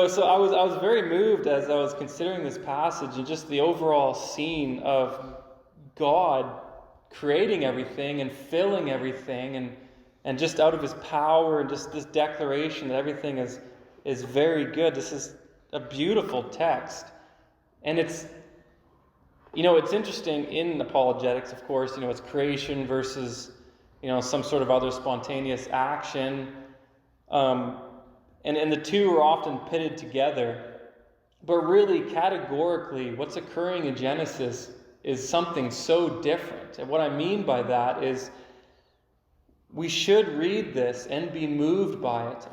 So I was very moved as I was considering this passage and just the overall scene of God creating everything and filling everything and just out of his power and just this declaration that everything is very good. This is a beautiful text. And it's interesting in apologetics, of course, it's creation versus, some sort of other spontaneous action. And the two are often pitted together. But really, categorically, what's occurring in Genesis is something so different. And what I mean by that is we should read this and be moved by it.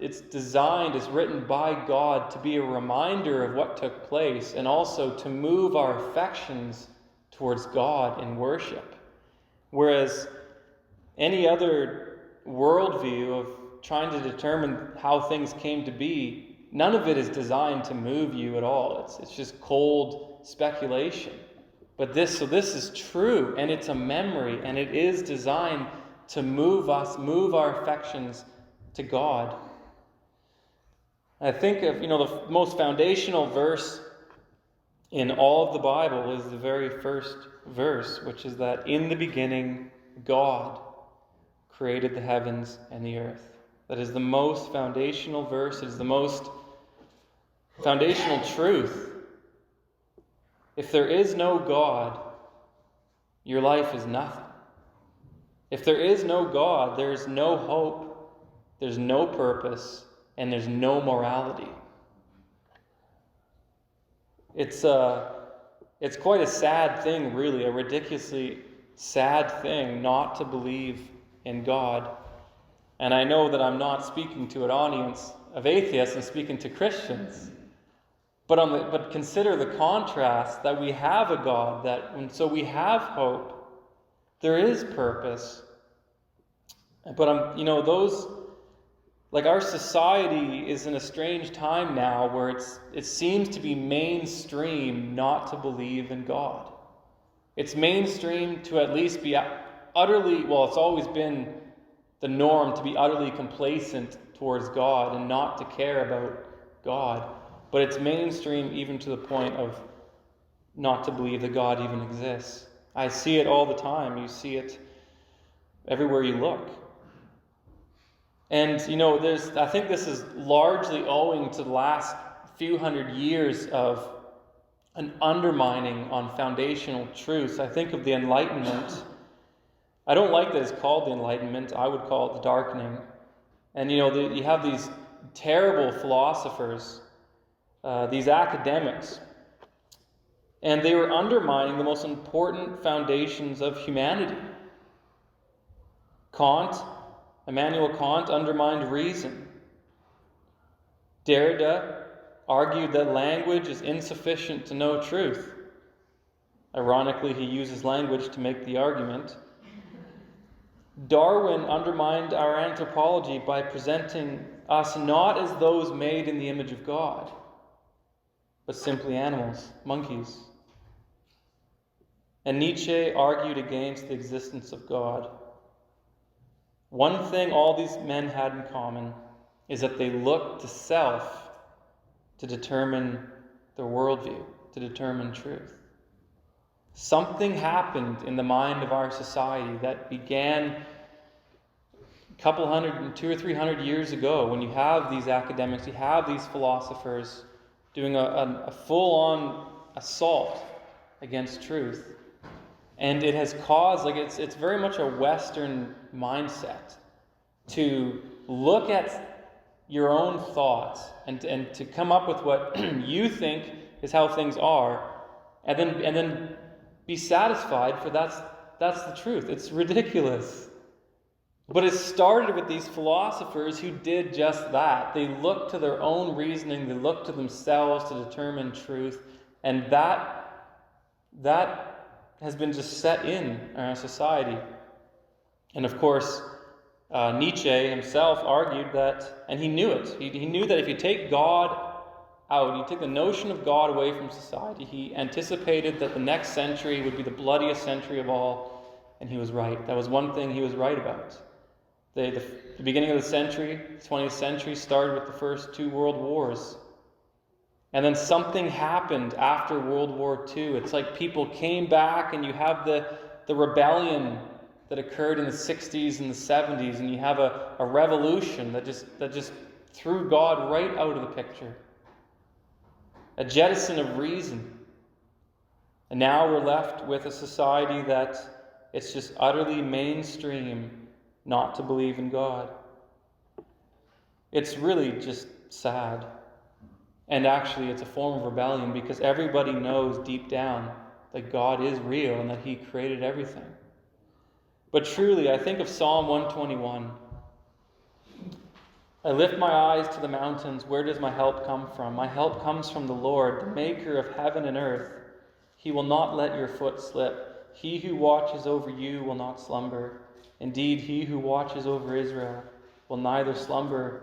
It's designed, it's written by God to be a reminder of what took place and also to move our affections towards God in worship. Whereas any other worldview of trying to determine how things came to be, none of it is designed to move you at all. It's just cold speculation. But this is true, and it's a memory, and it is designed to move our affections to God. I think of, the most foundational verse in all of the Bible is the very first verse, which is that in the beginning, God created the heavens and the earth. That is the most foundational verse. It is the most foundational truth. If there is no God, your life is nothing. If there is no God, there is no hope, there's no purpose, and there's no morality. It's quite a sad thing, really, a ridiculously sad thing not to believe in God. And I know that I'm not speaking to an audience of atheists, I'm speaking to Christians. But consider the contrast that we have a God, so we have hope. There is purpose. But our society is in a strange time now where it seems to be mainstream not to believe in God. It's mainstream to at least be utterly, it's always been the norm to be utterly complacent towards God and not to care about God. But it's mainstream even to the point of not to believe that God even exists. I see it all the time. You see it everywhere you look. And, I think this is largely owing to the last few hundred years of an undermining on foundational truths. I think of the Enlightenment. I don't like that it's called the Enlightenment. I would call it the darkening. And, you have these terrible philosophers, these academics, and they were undermining the most important foundations of humanity. Immanuel Kant undermined reason. Derrida argued that language is insufficient to know truth. Ironically, he uses language to make the argument. Darwin undermined our anthropology by presenting us not as those made in the image of God, but simply animals, monkeys. And Nietzsche argued against the existence of God. One thing all these men had in common is that they looked to self to determine their worldview, to determine truth. Something happened in the mind of our society that began a couple hundred, 200 or 300 years ago, when you have these academics, you have these philosophers doing a full-on assault against truth. And it has caused, it's very much a Western mindset to look at your own thoughts and to come up with what you think is how things are, and then be satisfied, for that's the truth. It's ridiculous. But it started with these philosophers who did just that. They looked to their own reasoning, they looked to themselves to determine truth, and that has been just set in our society. And of course, Nietzsche himself argued that, and he knew it. He knew that if you take God out, you take the notion of God away from society, he anticipated that the next century would be the bloodiest century of all, and he was right. That was one thing he was right about. The beginning of the century, 20th century, started with the first 2 world wars. And then something happened after World War II. It's like people came back, and you have the rebellion that occurred in the 60s and the 70s, and you have a revolution that just threw God right out of the picture. A jettison of reason. And now we're left with a society that it's just utterly mainstream not to believe in God. It's really just sad. And actually, it's a form of rebellion, because everybody knows deep down that God is real and that He created everything. But truly, I think of Psalm 121. I lift my eyes to the mountains. Where does my help come from? My help comes from the Lord, the maker of heaven and earth. He will not let your foot slip. He who watches over you will not slumber. Indeed, He who watches over Israel will neither slumber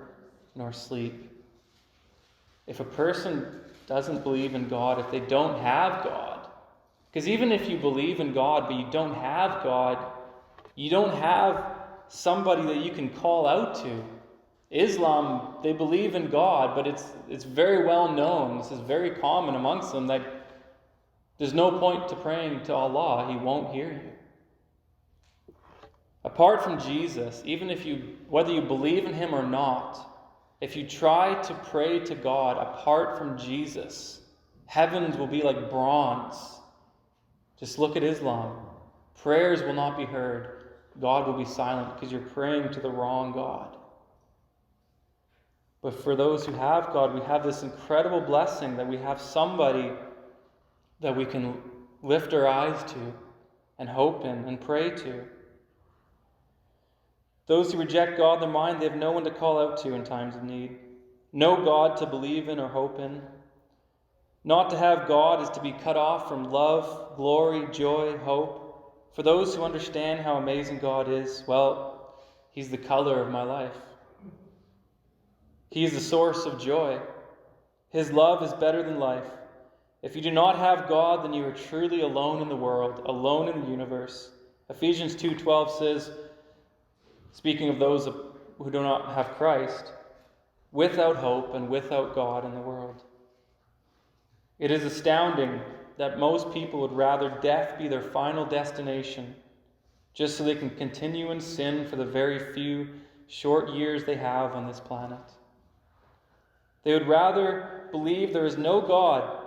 nor sleep. If a person doesn't believe in God, if they don't have God, because even if you believe in God but you don't have God, you don't have somebody that you can call out to. Islam, they believe in God, but it's very well known, this is very common amongst them, that there's no point to praying to Allah. He won't hear you. Apart from Jesus, even whether you believe in Him or not, if you try to pray to God apart from Jesus, heavens will be like bronze. Just look at Islam. Prayers will not be heard. God will be silent because you're praying to the wrong God. But for those who have God, we have this incredible blessing that we have somebody that we can lift our eyes to and hope in and pray to. Those who reject God in their mind, they have no one to call out to in times of need. No God to believe in or hope in. Not to have God is to be cut off from love, glory, joy, hope. For those who understand how amazing God is, well, He's the color of my life. He is the source of joy. His love is better than life. If you do not have God, then you are truly alone in the world, alone in the universe. Ephesians 2:12 says, speaking of those who do not have Christ, without hope and without God in the world. It is astounding that most people would rather death be their final destination, just so they can continue in sin for the very few short years they have on this planet. They would rather believe there is no God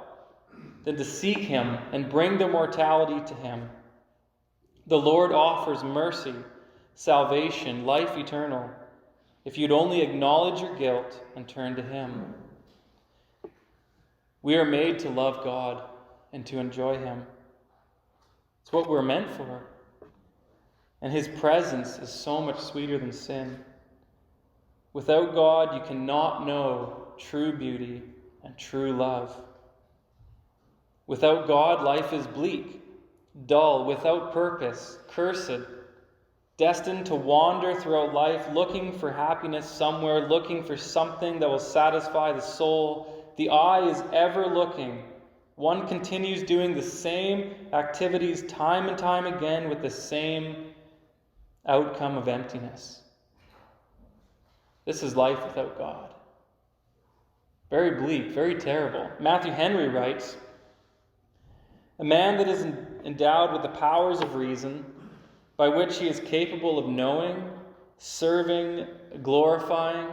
than to seek Him and bring their mortality to Him. The Lord offers mercy, salvation, life eternal, if you'd only acknowledge your guilt and turn to Him. We are made to love God and to enjoy Him. It's what we're meant for. And His presence is so much sweeter than sin. Without God, you cannot know true beauty and true love. Without God, life is bleak, dull, without purpose, cursed, destined to wander throughout life looking for happiness somewhere, looking for something that will satisfy the soul. The eye is ever looking. One continues doing the same activities time and time again with the same outcome of emptiness. This is life without God. Very bleak, very terrible. Matthew Henry writes, "A man that is endowed with the powers of reason, by which he is capable of knowing, serving, glorifying,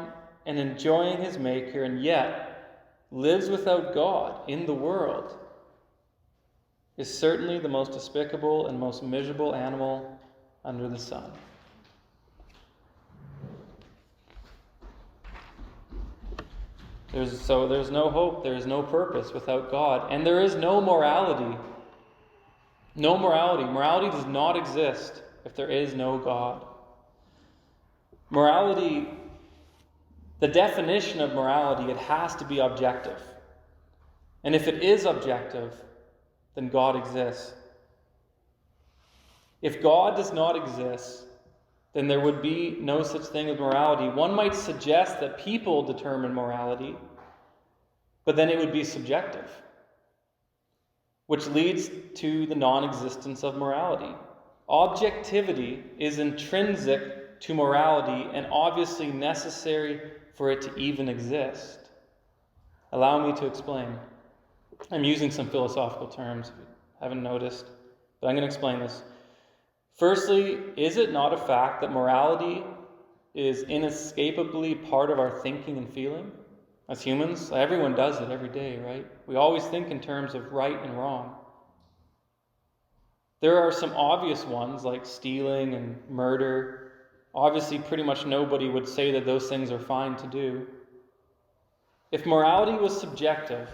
and enjoying his Maker, and yet lives without God in the world, is certainly the most despicable and most miserable animal under the sun." There's no hope, there is no purpose without God, and there is no morality. No morality. Morality does not exist if there is no God. Morality, the definition of morality, it has to be objective. And if it is objective, then God exists. If God does not exist, then there would be no such thing as morality. One might suggest that people determine morality, but then it would be subjective, which leads to the non-existence of morality. Objectivity is intrinsic to morality and obviously necessary for it to even exist. Allow me to explain. I'm using some philosophical terms, if you haven't noticed, but I'm going to explain this. Firstly, is it not a fact that morality is inescapably part of our thinking and feeling as humans? Everyone does it every day, right? We always think in terms of right and wrong. There are some obvious ones like stealing and murder. Obviously, pretty much nobody would say that those things are fine to do. If morality was subjective,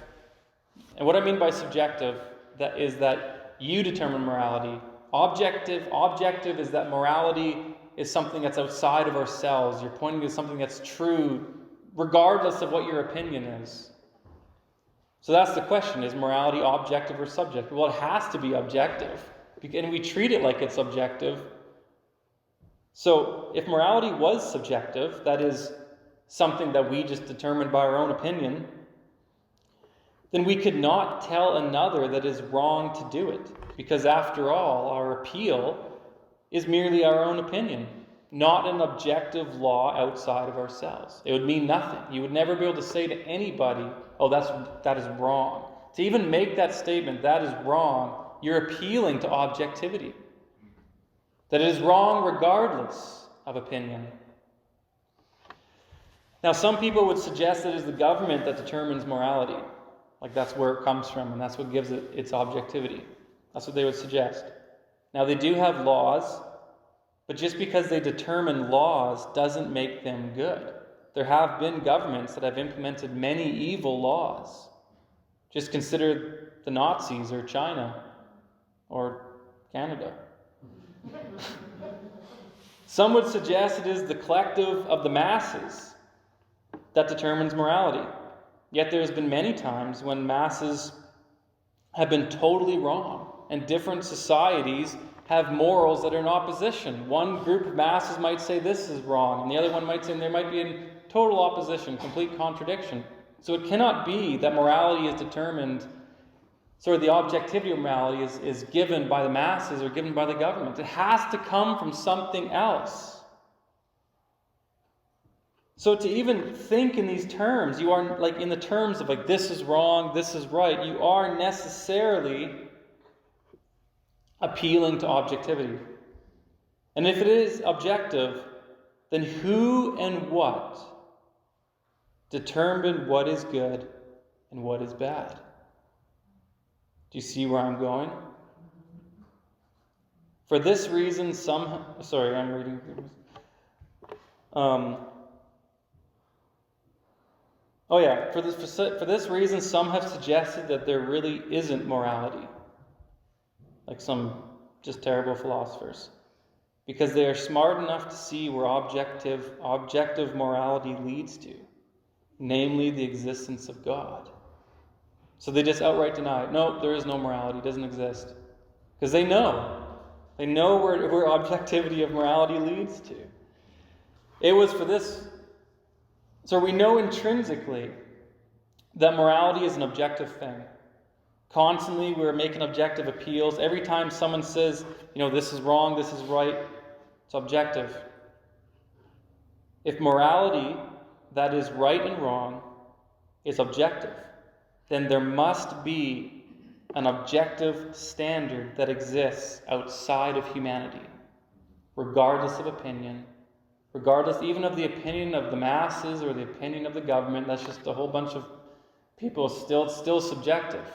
and what I mean by subjective, that is that you determine morality. Objective is that morality is something that's outside of ourselves. You're pointing to something that's true, regardless of what your opinion is. So that's the question, is morality objective or subjective? Well, it has to be objective, and we treat it like it's objective. So if morality was subjective, that is something that we just determined by our own opinion, then we could not tell another that is wrong to do it. Because after all, our appeal is merely our own opinion, not an objective law outside of ourselves. It would mean nothing. You would never be able to say to anybody, oh, that is wrong. To even make that statement, that is wrong, you're appealing to objectivity. That it is wrong regardless of opinion. Now, some people would suggest that it is the government that determines morality. Like that's where it comes from, and that's what gives it its objectivity. That's what they would suggest. Now, they do have laws, but just because they determine laws doesn't make them good. There have been governments that have implemented many evil laws. Just consider the Nazis or China or Canada. Some would suggest it is the collective of the masses that determines morality. Yet there's been many times when masses have been totally wrong, and different societies have morals that are in opposition. One group of masses might say this is wrong, and the other one might say there might be in total opposition, complete contradiction. So it cannot be that morality is determined, the objectivity of morality is given by the masses or given by the government. It has to come from something else. So to even think in these terms, you are like in the terms of like this is wrong, this is right, you are necessarily appealing to objectivity. And if it is objective, then who and what determine what is good and what is bad? Do you see where I'm going? For this reason, I'm reading. For this reason, some have suggested that there really isn't morality, like some just terrible philosophers, because they are smart enough to see where objective morality leads to, namely the existence of God. So they just outright deny it. No, there is no morality, it doesn't exist. Because they know where objectivity of morality leads to. It was for this. So we know intrinsically that morality is an objective thing. Constantly we're making objective appeals. Every time someone says, this is wrong, this is right, it's objective. If morality that is right and wrong is objective, then there must be an objective standard that exists outside of humanity, regardless of opinion, regardless even of the opinion of the masses or the opinion of the government. That's just a whole bunch of people still subjective.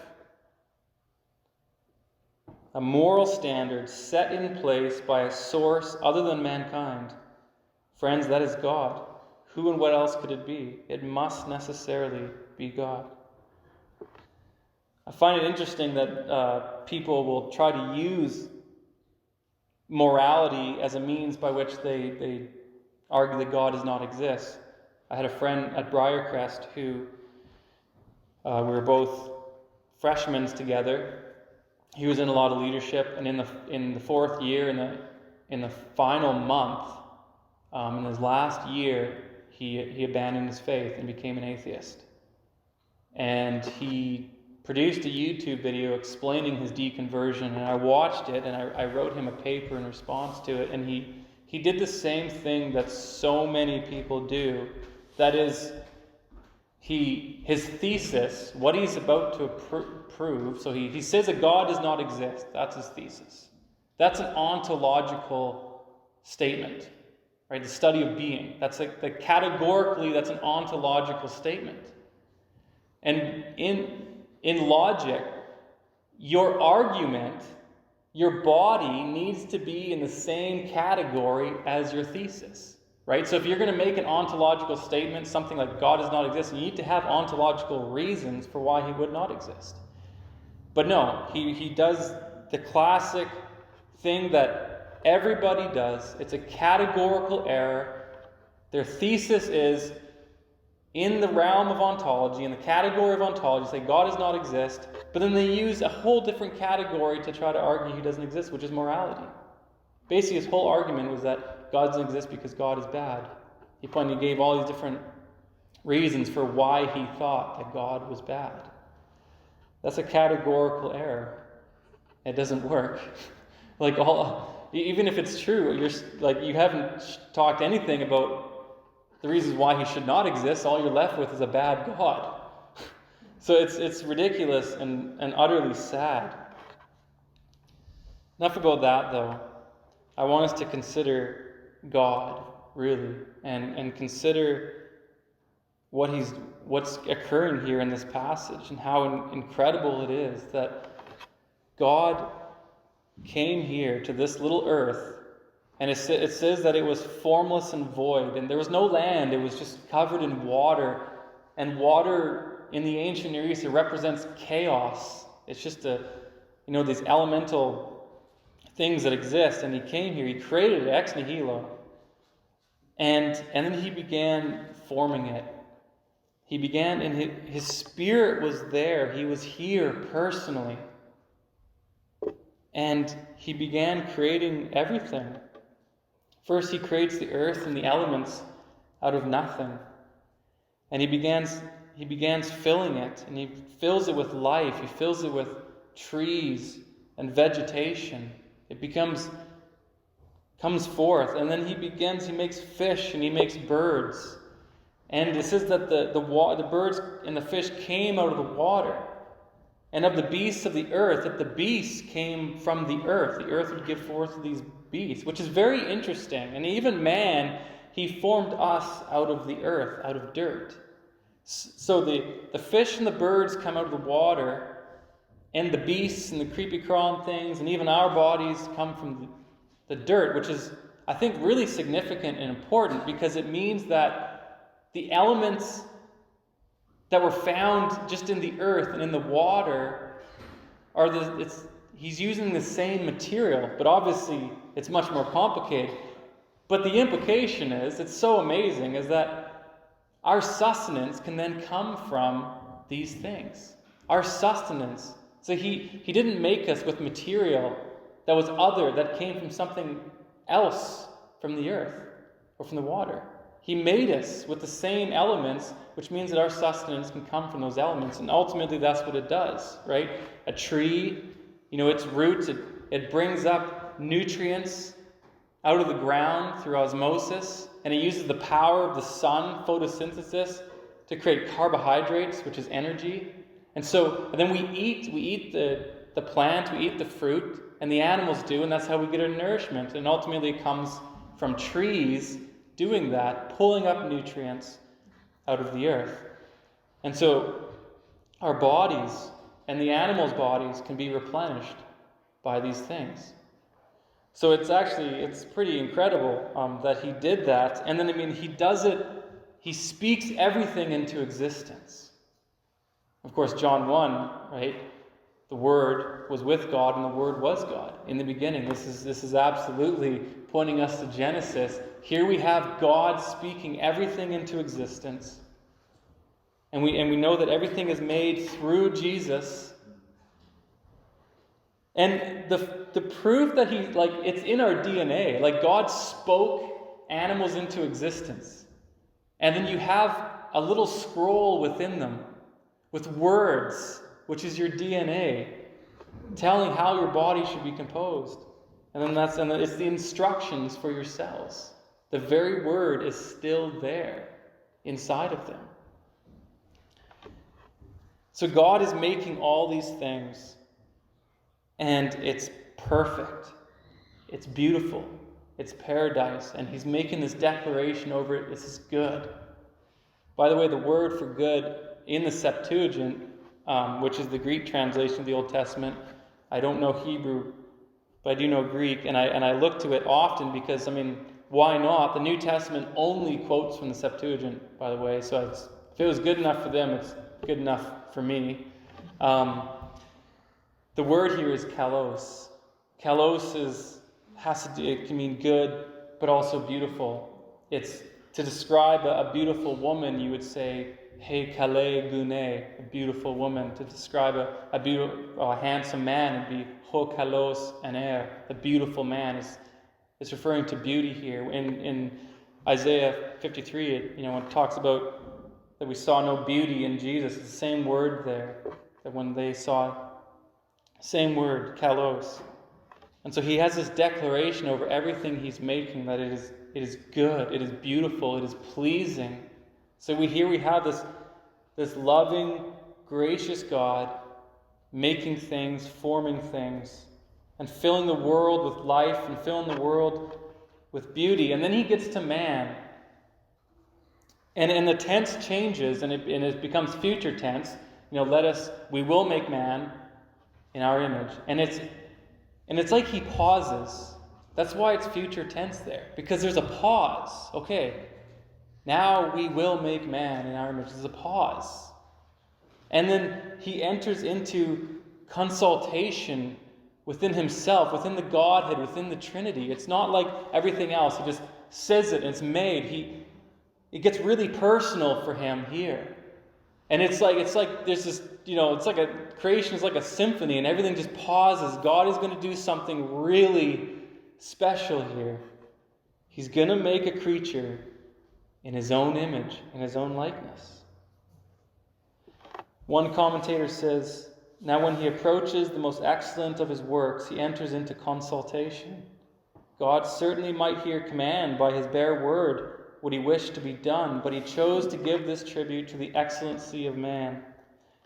A moral standard set in place by a source other than mankind. Friends, that is God. Who and what else could it be? It must necessarily be God. I find it interesting that people will try to use morality as a means by which they argue that God does not exist. I had a friend at Briarcrest who we were both freshmen together. He was in a lot of leadership, and in the fourth year, in the final month, in his last year, he abandoned his faith and became an atheist. And he produced a YouTube video explaining his deconversion, and I watched it, and I wrote him a paper in response to it, and he he did the same thing that so many people do. That is, his thesis, what he's about to prove, so he says that God does not exist. That's his thesis. That's an ontological statement, right? The study of being. That's categorically, that's an ontological statement. And in logic, your argument, your body needs to be in the same category as your thesis, right? So if you're going to make an ontological statement, something like God does not exist, you need to have ontological reasons for why he would not exist. But no, he does the classic thing that everybody does. It's a categorical error. Their thesis is in the realm of ontology, in the category of ontology, say God does not exist, but then they use a whole different category to try to argue he doesn't exist, which is morality. Basically, his whole argument was that God doesn't exist because God is bad. He gave all these different reasons for why he thought that God was bad. That's a categorical error. It doesn't work. Even if it's true, you haven't talked anything about the reasons why he should not exist. All you're left with is a bad God. So it's ridiculous and utterly sad. Enough about that, though. I want us to consider God, really, and consider what's occurring here in this passage and how incredible it is that God came here to this little earth, and it says that it was formless and void, and there was no land. It was just covered in water, and water in the ancient Near East, it represents chaos. It's just these elemental things that exist, and he came here, he created it ex nihilo, and then he began forming it. He began, and his spirit was there. He was here personally. And he began creating everything. First, he creates the earth and the elements out of nothing. And he begins filling it, and he fills it with life. He fills it with trees and vegetation. It comes forth, and then he makes fish and he makes birds. And it says that the birds and the fish came out of the water. And of the beasts of the earth, that the beasts came from the earth. The earth would give forth these beasts, which is very interesting. And even man, he formed us out of the earth, out of dirt. So the fish and the birds come out of the water, and the beasts and the creepy crawling things, and even our bodies come from the dirt, which is, I think, really significant and important, because it means that the elements that were found just in the earth and in the water he's using the same material, but obviously it's much more complicated. But the implication is, it's so amazing, is that our sustenance can then come from these things. Our sustenance. So he didn't make us with material that was other, that came from something else from the earth or from the water. He made us with the same elements, which means that our sustenance can come from those elements. And ultimately, that's what it does, right? A tree, its roots, it brings up nutrients out of the ground through osmosis, and it uses the power of the sun, photosynthesis, to create carbohydrates, which is energy. And then we eat the plant, we eat the fruit, and the animals do, and that's how we get our nourishment. And ultimately, it comes from trees doing that, pulling up nutrients out of the earth. And so our bodies and the animals' bodies can be replenished by these things. So it's pretty incredible that he did that. And then, he does it, he speaks everything into existence. Of course, John 1, right? The Word was with God, and the Word was God in the beginning. This is absolutely pointing us to Genesis. Here we have God speaking everything into existence. And we know that everything is made through Jesus. And the proof that it's in our DNA. Like, God spoke animals into existence. And then you have a little scroll within them with words, which is your DNA, telling how your body should be composed. And it's the instructions for your cells. The very word is still there inside of them. So God is making all these things, and it's perfect. It's beautiful. It's paradise. And he's making this declaration over it. This is good. By the way, the word for good in the Septuagint, which is the Greek translation of the Old Testament, I don't know Hebrew, but I do know Greek, and I look to it often because, why not? The New Testament only quotes from the Septuagint, by the way, so if it was good enough for them, it's good enough for me. The word here is kalos. Kalos it can mean good, but also beautiful. It's to describe a beautiful woman, you would say, he kale gune, a beautiful woman. To describe a handsome man, it'd be ho kalos aner, the beautiful man. It's referring to beauty here. In Isaiah 53, when it talks about that we saw no beauty in Jesus, it's the same word there, that when they saw, same word, kalos. And so he has this declaration over everything he's making, that it is good, it is beautiful, it is pleasing. So we have this loving, gracious God making things, forming things, and filling the world with life and filling the world with beauty. And then he gets to man. And the tense changes, and it becomes future tense. We will make man in our image. And it's like he pauses. That's why it's future tense there, because there's a pause. Okay, now we will make man in our image. There's a pause. And then he enters into consultation within himself, within the Godhead, within the Trinity. It's not like everything else. He just says it and it's made. It gets really personal for him here. And it's like there's this, it's like creation is like a symphony, and everything just pauses. God is going to do something really special here. He's going to make a creature in his own image, in his own likeness. One commentator says, now when he approaches the most excellent of his works, he enters into consultation. God certainly might here command by his bare word what he wished to be done, but he chose to give this tribute to the excellency of man,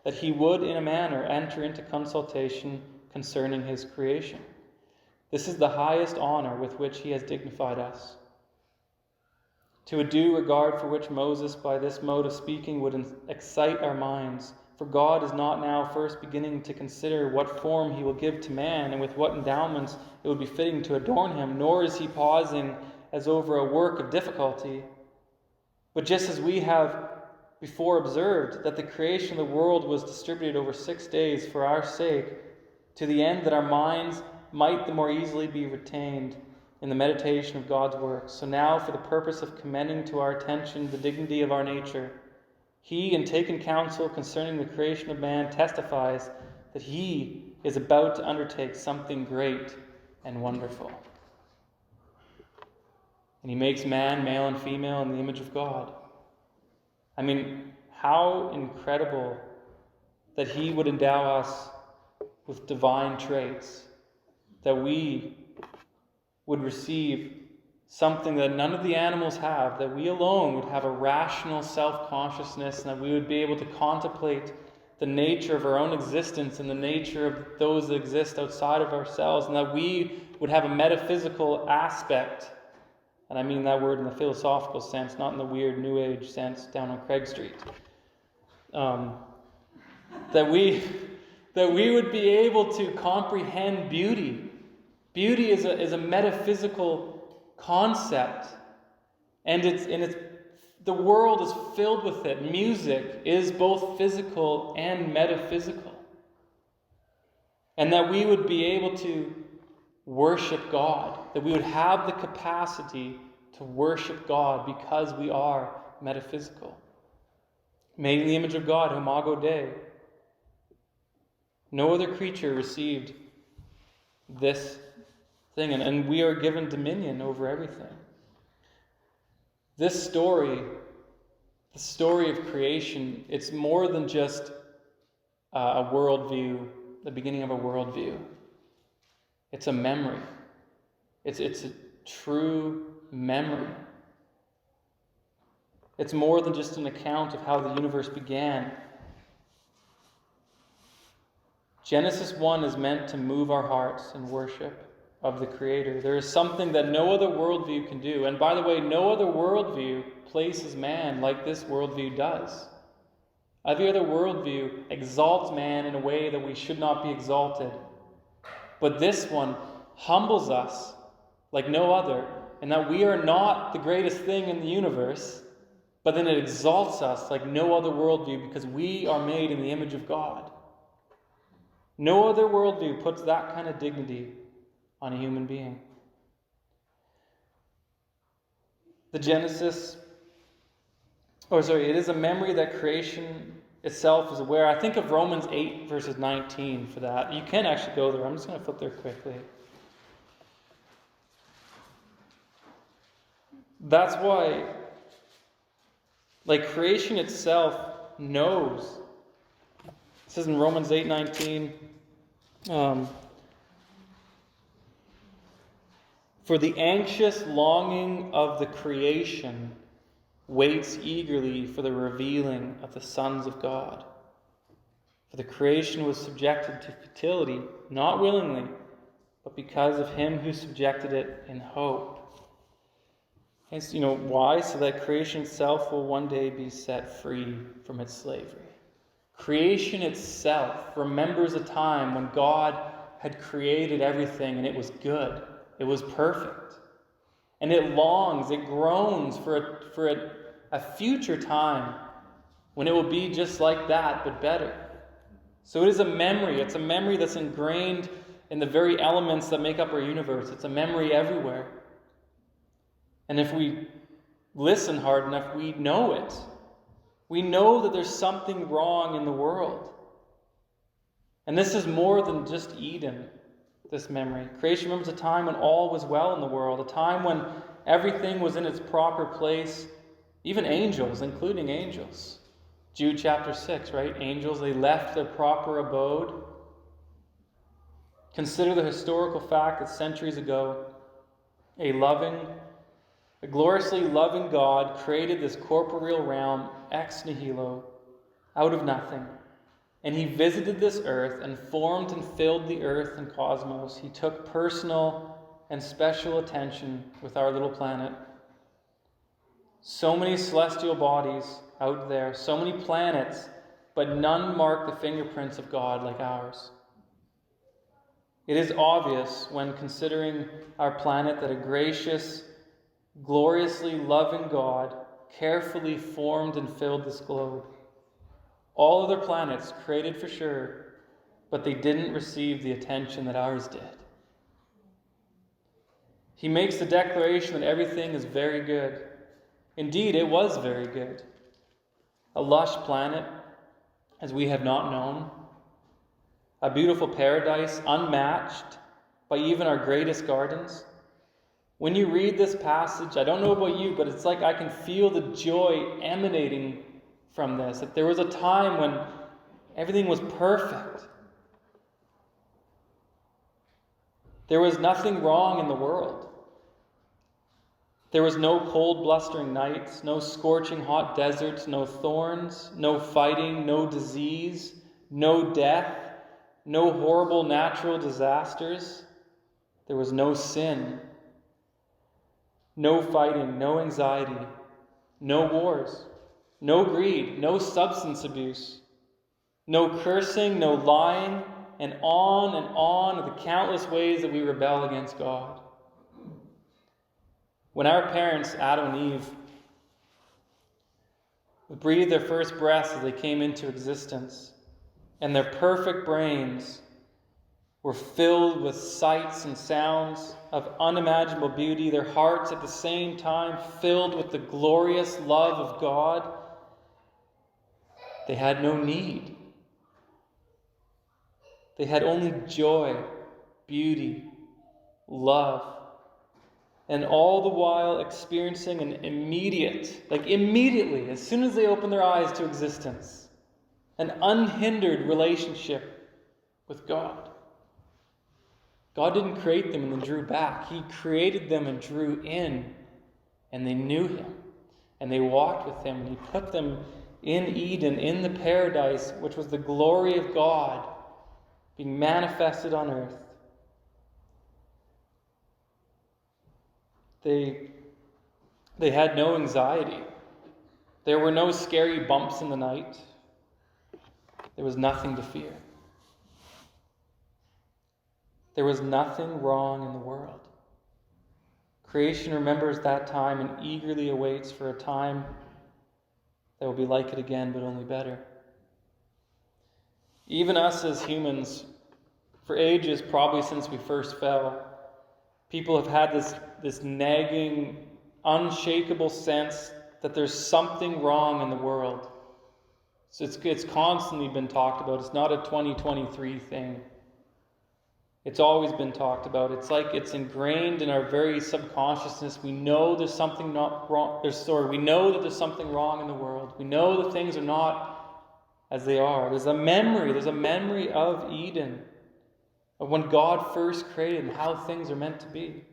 that he would in a manner enter into consultation concerning his creation. This is the highest honor with which he has dignified us. To a due regard for which Moses by this mode of speaking would excite our minds, for God is not now first beginning to consider what form he will give to man and with what endowments it would be fitting to adorn him, nor is he pausing as over a work of difficulty. But just as we have before observed that the creation of the world was distributed over 6 days for our sake, to the end that our minds might the more easily be retained in the meditation of God's works, so now for the purpose of commending to our attention the dignity of our nature, he, in taking counsel concerning the creation of man, testifies that he is about to undertake something great and wonderful. And he makes man, male and female, in the image of God. How incredible that he would endow us with divine traits, that we would receive something that none of the animals have, that we alone would have a rational self-consciousness, and that we would be able to contemplate the nature of our own existence and the nature of those that exist outside of ourselves, and that we would have a metaphysical aspect. And I mean that word in the philosophical sense, not in the weird New Age sense down on Craig Street. That we would be able to comprehend beauty. Beauty is a metaphysical concept, and the world is filled with it. Music is both physical and metaphysical, and that we would be able to worship God, that we would have the capacity to worship God because we are metaphysical. Made in the image of God, imago Dei. No other creature received this thing, and we are given dominion over everything. This story, the story of creation, it's more than just a worldview, the beginning of a worldview. It's a memory. It's a true memory. It's more than just an account of how the universe began. Genesis 1 is meant to move our hearts in worship of the Creator. There is something that no other worldview can do. And by the way, no other worldview places man like this worldview does. Every other worldview exalts man in a way that we should not be exalted. But this one humbles us like no other, and that we are not the greatest thing in the universe, but then it exalts us like no other worldview because we are made in the image of God. No other worldview puts that kind of dignity on a human being. It is a memory that creation itself is aware. I think of Romans 8 verses 19 for that. You can actually go there. I'm just going to flip there quickly. That's why, creation itself knows. It says in Romans 8:19, for the anxious longing of the creation waits eagerly for the revealing of the sons of God. For the creation was subjected to futility, not willingly, but because of him who subjected it in hope. And why? So that creation itself will one day be set free from its slavery. Creation itself remembers a time when God had created everything and it was good. It was perfect. And it longs, it groans for a future time when it will be just like that, but better. So it is a memory. It's a memory that's ingrained in the very elements that make up our universe. It's a memory everywhere. And if we listen hard enough, we know it. We know that there's something wrong in the world. And this is more than just Eden, this memory. Creation remembers a time when all was well in the world, a time when everything was in its proper place, even angels, including angels. Jude chapter 6, right? Angels, they left their proper abode. Consider the historical fact that centuries ago, a gloriously loving God created this corporeal realm ex nihilo, out of nothing. And he visited this earth and formed and filled the earth and cosmos. He took personal and special attention with our little planet. So many celestial bodies out there, so many planets, but none mark the fingerprints of God like ours. It is obvious when considering our planet that a gracious, gloriously loving God carefully formed and filled this globe. All other planets created for sure, but they didn't receive the attention that ours did. He makes the declaration that everything is very good. Indeed, it was very good. A lush planet, as we have not known. A beautiful paradise, unmatched by even our greatest gardens. When you read this passage, I don't know about you, but it's like I can feel the joy emanating from this. That there was a time when everything was perfect. There was nothing wrong in the world. There was no cold, blustering nights, no scorching hot deserts, no thorns, no fighting, no disease, no death, no horrible natural disasters. There was no sin, no fighting, no anxiety, no wars, no greed, no substance abuse, no cursing, no lying, and on the countless ways that we rebel against God. When our parents, Adam and Eve, breathed their first breaths as they came into existence, and their perfect brains were filled with sights and sounds of unimaginable beauty, their hearts at the same time filled with the glorious love of God, they had no need. They had only joy, beauty, love, and all the while experiencing an immediately, as soon as they opened their eyes to existence, an unhindered relationship with God. God didn't create them and then drew back. He created them and drew in, and they knew him, and they walked with him, and he put them in Eden, in the paradise, which was the glory of God being manifested on earth. They had no anxiety. There were no scary bumps in the night. There was nothing to fear. There was nothing wrong in the world. Creation remembers that time and eagerly awaits for a time that will be like it again, but only better. Even us as humans, for ages, probably since we first fell, people have had this nagging, unshakable sense that there's something wrong in the world. So it's constantly been talked about. It's not a 2023 thing. It's always been talked about. It's like it's ingrained in our very subconsciousness. We know there's something not wrong. We know that there's something wrong in the world. We know that things are not as they are. There's a memory of Eden, of when God first created and how things are meant to be.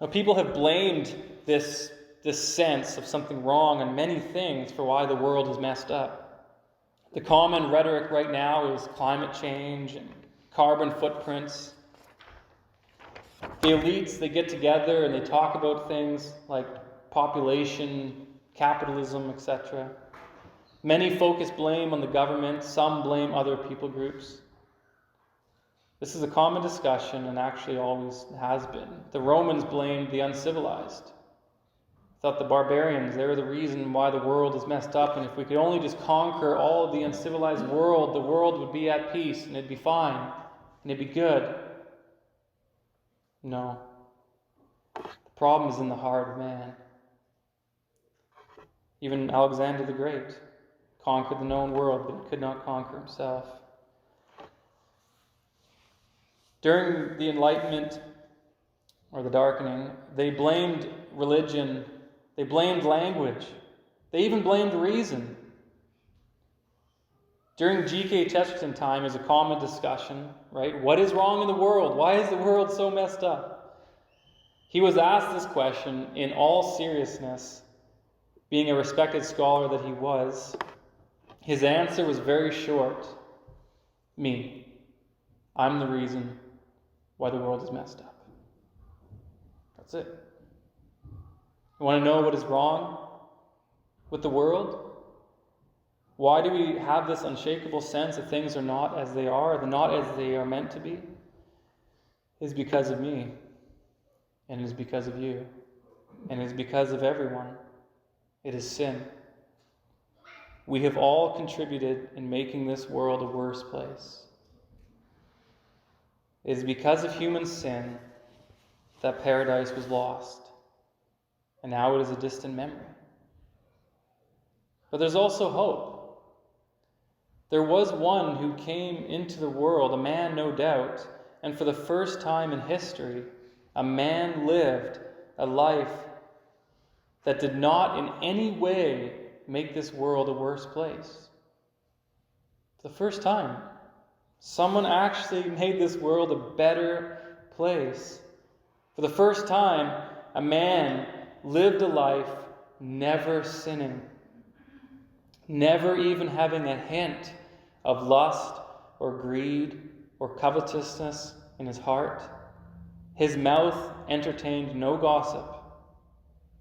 Now, people have blamed this sense of something wrong on many things for why the world is messed up. The common rhetoric right now is climate change and carbon footprints. The elites, they get together and they talk about things like population, capitalism, etc. Many focus blame on the government, some blame other people groups. This is a common discussion and actually always has been. The Romans blamed the uncivilized. Thought the barbarians, they were the reason why the world is messed up, and if we could only just conquer all of the uncivilized world, the world would be at peace and it'd be fine and it'd be good. No. The problem is in the heart of man. Even Alexander the Great conquered the known world, but he could not conquer himself. During the Enlightenment, or the Darkening, they blamed religion, they blamed language, they even blamed reason. During G.K. Chesterton time is a common discussion, right? What is wrong in the world? Why is the world so messed up? He was asked this question in all seriousness, being a respected scholar that he was. His answer was very short. Me. I'm the reason why the world is messed up. That's it. You want to know what is wrong with the world? Why do we have this unshakable sense that things are not as they are, they're not as they are meant to be? It is because of me, and it is because of you, and it is because of everyone. It is sin. We have all contributed in making this world a worse place. It is because of human sin that paradise was lost, and now it is a distant memory. But there's also hope. There was one who came into the world, a man no doubt, and for the first time in history, a man lived a life that did not in any way make this world a worse place. For the first time, someone actually made this world a better place. For the first time, a man lived a life never sinning, never even having a hint of lust or greed or covetousness in his heart. His mouth entertained no gossip,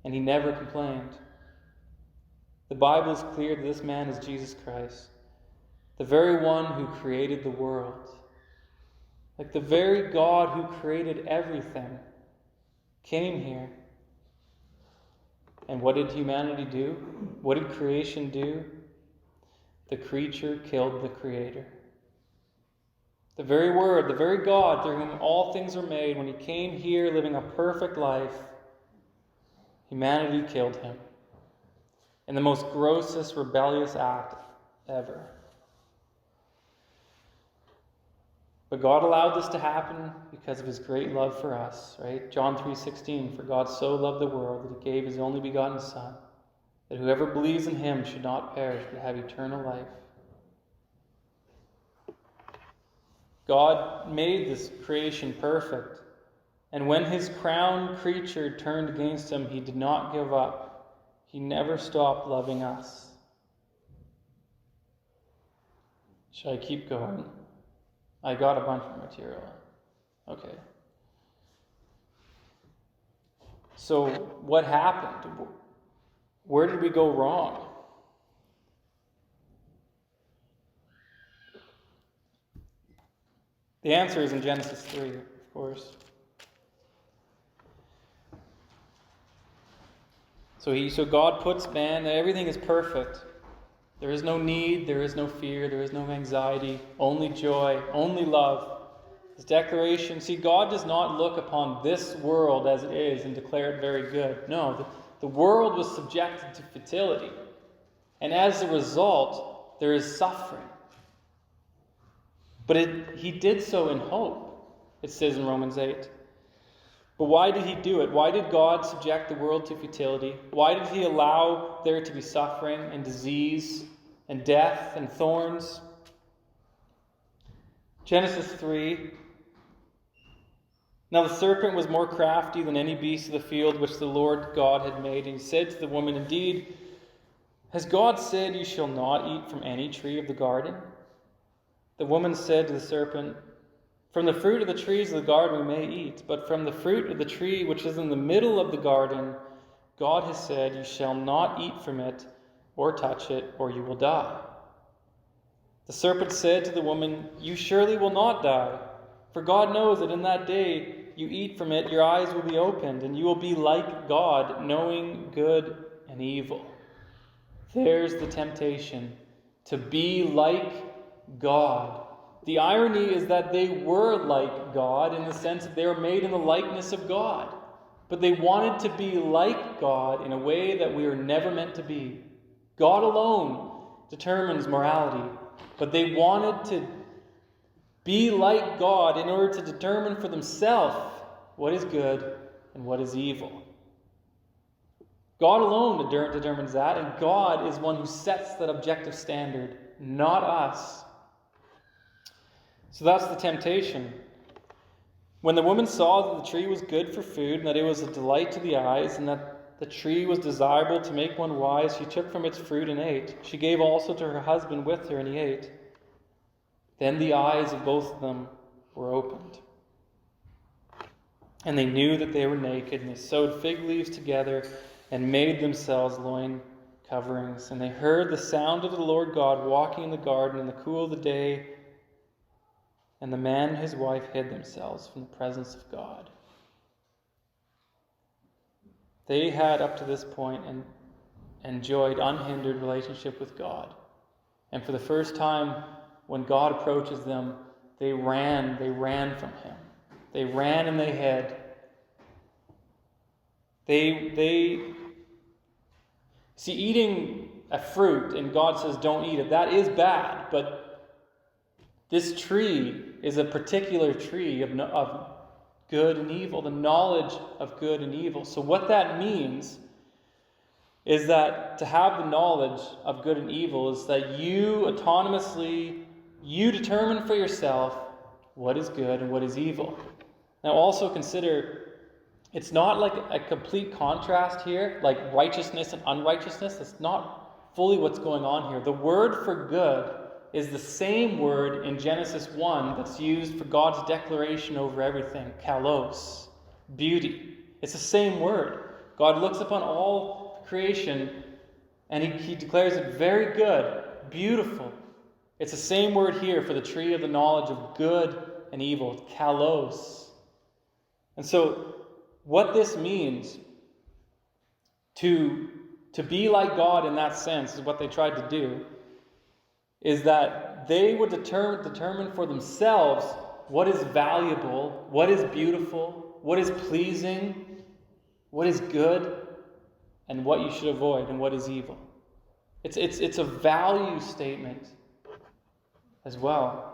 and he never complained. The Bible is clear that this man is Jesus Christ, the very one who created the world. Like the very God who created everything came here. And what did humanity do? What did creation do? The creature killed the creator. The very Word, the very God through whom all things are made, when he came here living a perfect life, humanity killed him in the most grossest, rebellious act ever. But God allowed this to happen because of his great love for us, right? John 3:16, for God so loved the world that he gave his only begotten Son, that whoever believes in him should not perish but have eternal life. God made this creation perfect. And when his crowned creature turned against him, he did not give up. He never stopped loving us. Should I keep going? I got a bunch of material. Okay. So what happened? Where did we go wrong? The answer is in Genesis 3, of course. So God puts man, everything is perfect. There is no need, there is no fear, there is no anxiety, only joy, only love. His declaration, see, God does not look upon this world as it is and declare it very good. No, the world was subjected to futility. And as a result, there is suffering. But he did so in hope, it says in Romans 8. But why did he do it? Why did God subject the world to futility? Why did he allow there to be suffering and disease and death and thorns? Genesis 3. Now the serpent was more crafty than any beast of the field which the Lord God had made. And he said to the woman, Indeed, has God said, You shall not eat from any tree of the garden? The woman said to the serpent, From the fruit of the trees of the garden we may eat, but from the fruit of the tree which is in the middle of the garden, God has said, You shall not eat from it or touch it, or you will die. The serpent said to the woman, You surely will not die, for God knows that in that day you eat from it, your eyes will be opened, and you will be like God, knowing good and evil. There's the temptation, to be like God. The irony is that they were like God in the sense that they were made in the likeness of God. But they wanted to be like God in a way that we are never meant to be. God alone determines morality. But they wanted to be like God in order to determine for themselves what is good and what is evil. God alone determines that, and God is one who sets that objective standard, not us. So that's the temptation. When the woman saw that the tree was good for food, and that it was a delight to the eyes, and that the tree was desirable to make one wise, she took from its fruit and ate. She gave also to her husband with her, and he ate. Then the eyes of both of them were opened. And they knew that they were naked, and they sewed fig leaves together and made themselves loin coverings. And they heard the sound of the Lord God walking in the garden in the cool of the day. And the man and his wife hid themselves from the presence of God. They had, up to this point, enjoyed unhindered relationship with God. And for the first time, when God approaches them, they ran from him. They ran and they hid. They see, eating a fruit, and God says don't eat it, that is bad, but this tree is a particular tree of good and evil, the knowledge of good and evil. So what that means is that to have the knowledge of good and evil is that you autonomously, you determine for yourself what is good and what is evil. Now also consider, it's not like a complete contrast here, like righteousness and unrighteousness. That's not fully what's going on here. The word for good is the same word in Genesis 1 that's used for God's declaration over everything, kalos, beauty. It's the same word. God looks upon all creation and he declares it very good, beautiful. It's the same word here for the tree of the knowledge of good and evil, kalos. And so what this means to be like God in that sense is what they tried to do, is that they would determine for themselves what is valuable, what is beautiful, what is pleasing, what is good, and what you should avoid, and what is evil. It's a value statement as well.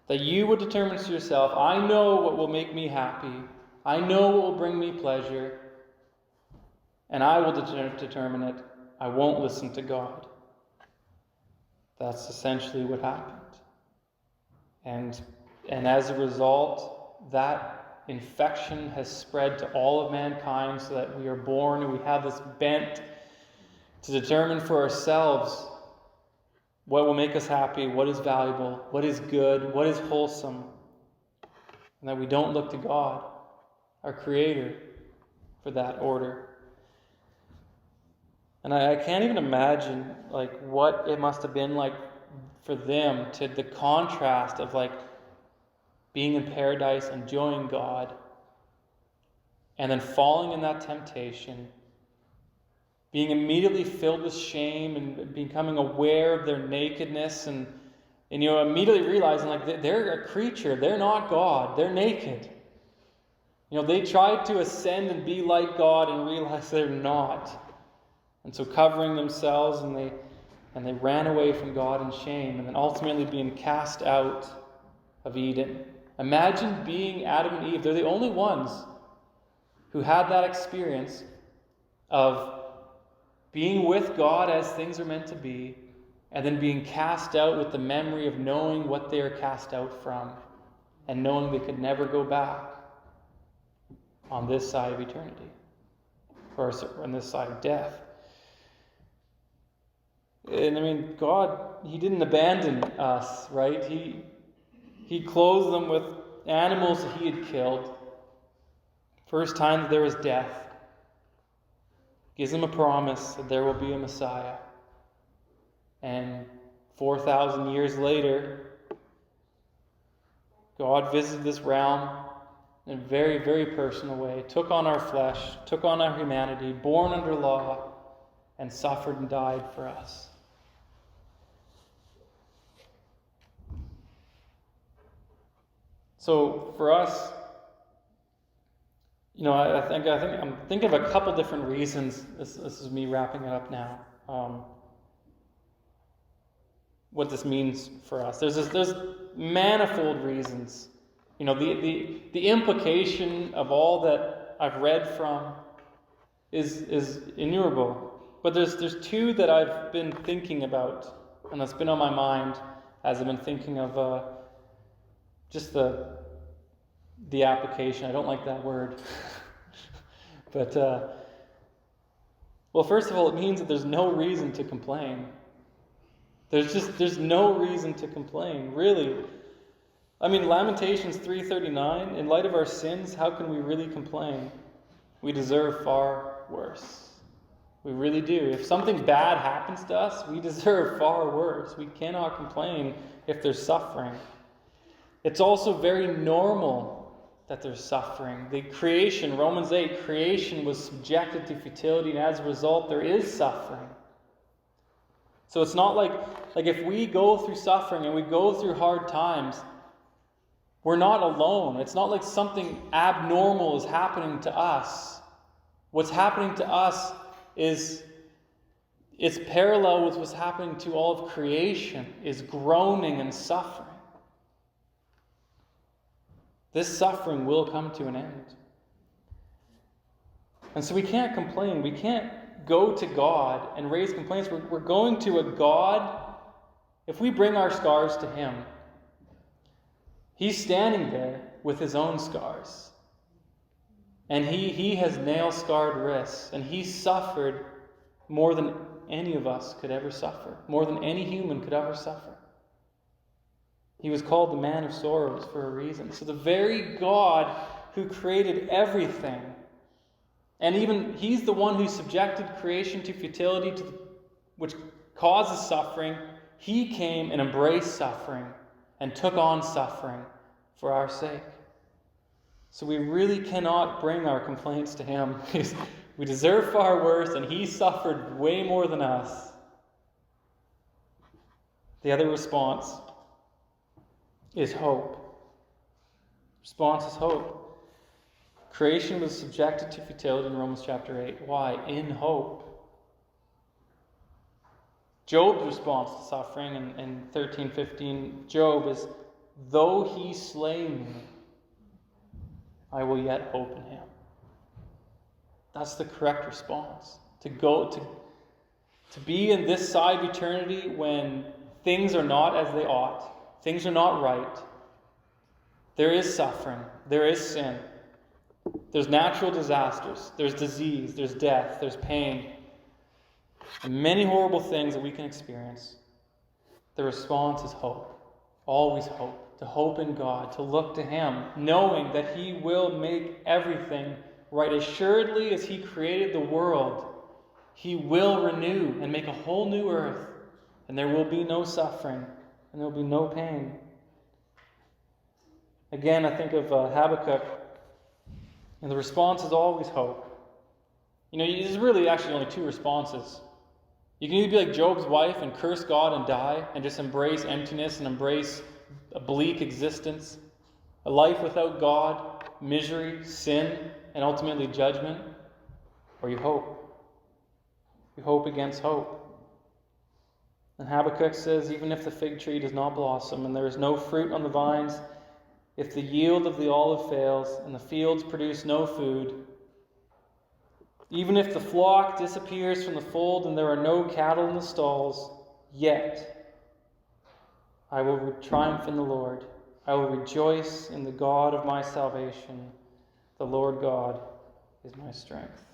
That you would determine to yourself, I know what will make me happy, I know what will bring me pleasure, and I will determine it. I won't listen to God. That's essentially what happened. And as a result, that infection has spread to all of mankind, so that we are born and we have this bent to determine for ourselves what will make us happy, what is valuable, what is good, what is wholesome, and that we don't look to God, our Creator, for that order. And I can't even imagine what it must have been like for them, to the contrast of being in paradise, enjoying God, and then falling in that temptation, being immediately filled with shame and becoming aware of their nakedness, and immediately realizing they're a creature, they're not God, they're naked. They tried to ascend and be like God and realize they're not. And so covering themselves, and they ran away from God in shame, and then ultimately being cast out of Eden. Imagine being Adam and Eve. They're the only ones who had that experience of being with God as things are meant to be, and then being cast out with the memory of knowing what they are cast out from, and knowing they could never go back on this side of eternity, or on this side of death. And God, He didn't abandon us, right? He clothed them with animals that He had killed. First time that there was death. Gives them a promise that there will be a Messiah. And 4,000 years later, God visited this realm in a very, very personal way. Took on our flesh, took on our humanity, born under law, and suffered and died for us. So for us, I think I'm thinking of a couple different reasons. This is me wrapping it up now. What this means for us. There's manifold reasons. The implication of all that I've read from is innumerable. But there's two that I've been thinking about, and that's been on my mind as I've been thinking of just the application. I don't like that word. But, well, first of all, it means that there's no reason to complain. There's no reason to complain, really. Lamentations 3:39, in light of our sins, how can we really complain? We deserve far worse. We really do. If something bad happens to us, we deserve far worse. We cannot complain if there's suffering. It's also very normal that there's suffering. The creation, Romans 8, creation was subjected to futility, and as a result, there is suffering. So it's not like if we go through suffering and we go through hard times, we're not alone. It's not like something abnormal is happening to us. What's happening to us is it's parallel with what's happening to all of creation, is groaning and suffering. This suffering will come to an end. And so we can't complain. We can't go to God and raise complaints. We're going to a God. If we bring our scars to Him, He's standing there with His own scars. And He has nail-scarred wrists. And He suffered more than any of us could ever suffer. More than any human could ever suffer. He was called the man of sorrows for a reason. So the very God who created everything, and even He's the one who subjected creation to futility, which causes suffering, He came and embraced suffering and took on suffering for our sake. So we really cannot bring our complaints to Him. We deserve far worse, and He suffered way more than us. The other response is hope. Response is hope. Creation was subjected to futility in Romans chapter 8. Why? In hope. Job's response to suffering in 13:15, Job is, though He slay me, I will yet hope in Him. That's the correct response. To be in this side of eternity when things are not as they ought, things are not right, There is suffering. There is sin. There's natural disasters. There's disease. There's death. There's pain. And many horrible things that we can experience. The response is hope. Always hope. To hope in God. To look to Him. Knowing that He will make everything right. Assuredly as He created the world, He will renew and make a whole new earth. And there will be no suffering. And there will be no pain. Again, I think of Habakkuk. And the response is always hope. There's really actually only two responses. You can either be like Job's wife and curse God and die and just embrace emptiness and embrace a bleak existence, a life without God, misery, sin, and ultimately judgment. Or you hope. You hope against hope. And Habakkuk says, even if the fig tree does not blossom and there is no fruit on the vines, if the yield of the olive fails and the fields produce no food, even if the flock disappears from the fold and there are no cattle in the stalls, yet I will triumph in the Lord. I will rejoice in the God of my salvation. The Lord God is my strength.